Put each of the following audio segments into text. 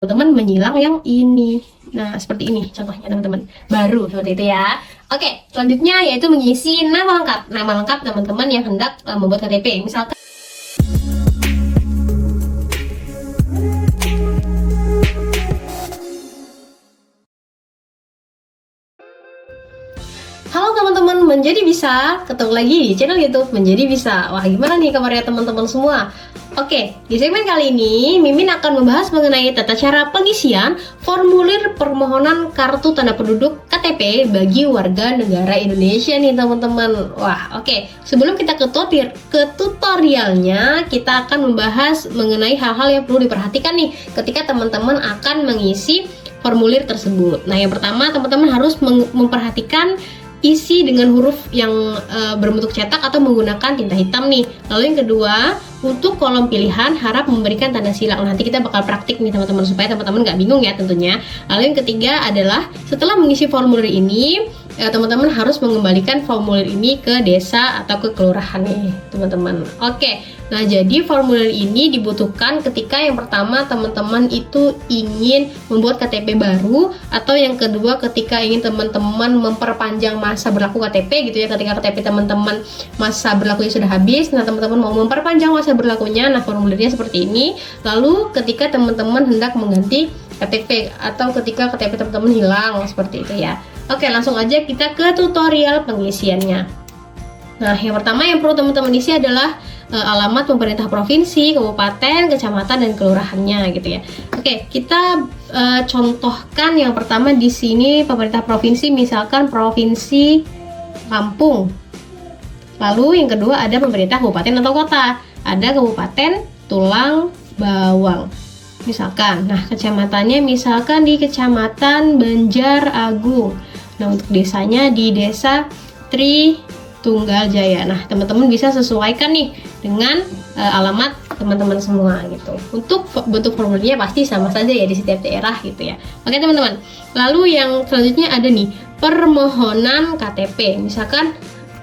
teman-teman menyilang yang ini. Nah, seperti ini contohnya teman-teman. Baru seperti itu ya. Oke, selanjutnya yaitu mengisi nama lengkap. Nama lengkap teman-teman yang hendak membuat KTP. Misalkan halo teman-teman, menjadi bisa, ketemu lagi di channel YouTube Menjadi Bisa. Wah, gimana nih kabarnya teman-teman semua? Oke, di segmen kali ini Mimin akan membahas mengenai tata cara pengisian formulir permohonan kartu tanda penduduk KTP bagi warga negara Indonesia nih teman-teman. Wah, oke. Sebelum kita ke tutorialnya, kita akan membahas mengenai hal-hal yang perlu diperhatikan nih ketika teman-teman akan mengisi formulir tersebut. Nah, yang pertama teman-teman harus memperhatikan isi dengan huruf yang berbentuk cetak atau menggunakan tinta hitam nih. Lalu yang kedua, untuk kolom pilihan harap memberikan tanda silang. Nanti kita bakal praktik nih teman-teman supaya teman-teman nggak bingung ya tentunya. Lalu yang ketiga adalah setelah mengisi formulir ini, teman-teman harus mengembalikan formulir ini ke desa atau ke kelurahan nih teman-teman. Oke, nah jadi formulir ini dibutuhkan ketika yang pertama teman-teman itu ingin membuat KTP baru, atau yang kedua ketika ingin teman-teman memperpanjang masa berlaku KTP gitu ya. Ketika KTP teman-teman masa berlakunya sudah habis, nah teman-teman mau memperpanjang masa berlakunya, nah formulirnya seperti ini. Lalu ketika teman-teman hendak mengganti KTP atau ketika KTP teman-teman hilang, seperti itu ya. Oke, langsung aja kita ke tutorial pengisiannya. Nah, yang pertama yang perlu teman-teman isi adalah alamat pemerintah provinsi, kabupaten, kecamatan, dan kelurahannya gitu ya. Oke, kita contohkan yang pertama di sini pemerintah provinsi, misalkan Provinsi Lampung. Lalu yang kedua ada pemerintah kabupaten atau kota. Ada Kabupaten Tulang Bawang. Misalkan, nah kecamatannya misalkan di Kecamatan Banjar Agung. Nah, untuk desanya di Desa Tritunggaljaya. Nah, teman-teman bisa sesuaikan nih dengan alamat teman-teman semua gitu. Untuk bentuk formulirnya pasti sama saja ya di setiap daerah gitu ya. Oke teman-teman. Lalu yang selanjutnya ada nih permohonan KTP. Misalkan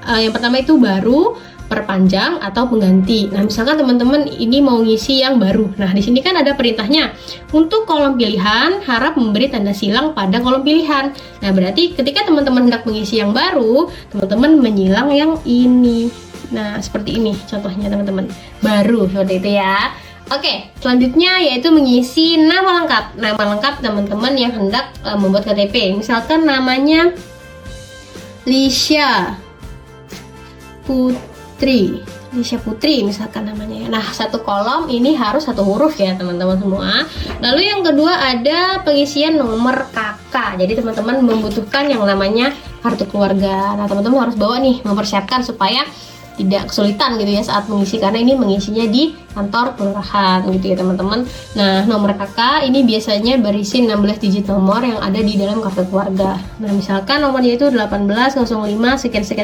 yang pertama itu baru, perpanjang, atau pengganti. Nah, misalkan teman-teman ini mau ngisi yang baru. Nah, di sini kan ada perintahnya. Untuk kolom pilihan, harap memberi tanda silang pada kolom pilihan. Nah, berarti ketika teman-teman hendak mengisi yang baru, teman-teman menyilang yang ini. Nah, seperti ini contohnya teman-teman. Baru, seperti itu ya. Oke, selanjutnya yaitu mengisi nama lengkap. Nama lengkap teman-teman yang hendak membuat KTP. Misalkan namanya Lisha Putri misalkan namanya ya. Nah, satu kolom ini harus satu huruf ya teman-teman semua. Lalu yang kedua ada pengisian nomor KK. Jadi teman-teman membutuhkan yang namanya kartu keluarga. Nah, teman-teman harus bawa nih, mempersiapkan supaya tidak kesulitan gitu ya saat mengisi, karena ini mengisinya di kantor kelurahan gitu ya teman-teman. Nah, nomor KK ini biasanya berisi 16 digit nomor yang ada di dalam kartu keluarga. Nah, misalkan nomornya itu 1805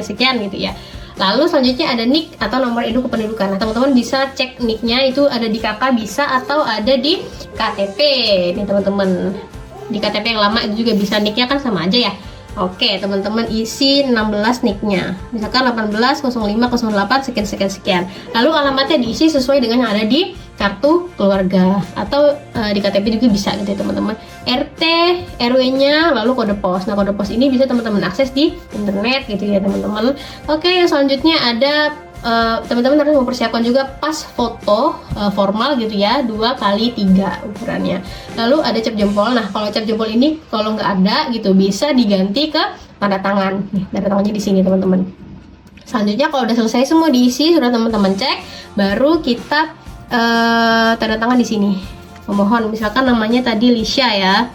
sekian gitu ya. Lalu selanjutnya ada NIK atau nomor induk kependudukan. Nah, teman-teman bisa cek NIK-nya itu ada di KK bisa, atau ada di KTP nih teman-teman. Di KTP yang lama itu juga bisa, NIK-nya kan sama aja ya. Oke, teman-teman isi 16 NIK-nya. Misalkan 180508 sekian. Lalu alamatnya diisi sesuai dengan yang ada di kartu keluarga, atau di KTP juga bisa gitu ya teman-teman. RT, RW-nya, lalu kode pos. Nah, kode pos ini bisa teman-teman akses di internet gitu ya teman-teman. Oke, yang selanjutnya ada teman-teman harus mempersiapkan juga pas foto formal gitu ya, 2x3 ukurannya. Lalu ada cap jempol. Nah, kalau cap jempol ini kalau nggak ada gitu bisa diganti ke tanda tangan. Nih, tanda tangannya di sini teman-teman. Selanjutnya kalau udah selesai semua diisi, sudah teman-teman cek, baru kita tanda tangan di sini. Pemohon misalkan namanya tadi Lisha ya.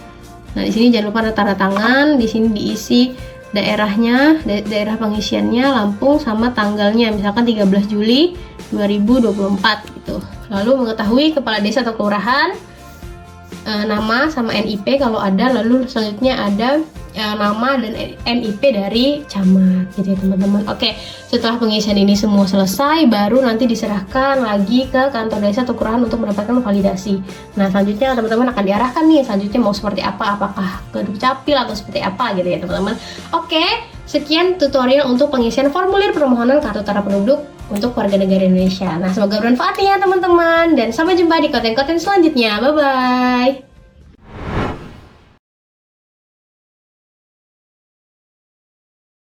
Nah, di sini jangan lupa ada tanda tangan, di sini diisi daerahnya, daerah pengisiannya Lampung sama tanggalnya, misalkan 13 Juli 2024 gitu. Lalu mengetahui kepala desa atau kelurahan, nama sama NIP kalau ada. Lalu selanjutnya ada nama dan NIP dari camat gitu ya teman-teman. Oke, setelah pengisian ini semua selesai, baru nanti diserahkan lagi ke kantor desa atau kelurahan untuk mendapatkan validasi. Nah, selanjutnya teman-teman akan diarahkan nih selanjutnya mau seperti apa, apakah ke Dukcapil atau seperti apa gitu ya teman-teman. Oke, sekian tutorial untuk pengisian formulir permohonan kartu tanda penduduk untuk warga negara Indonesia. Nah, semoga bermanfaat ya teman-teman, dan sampai jumpa di konten-konten selanjutnya. Bye bye.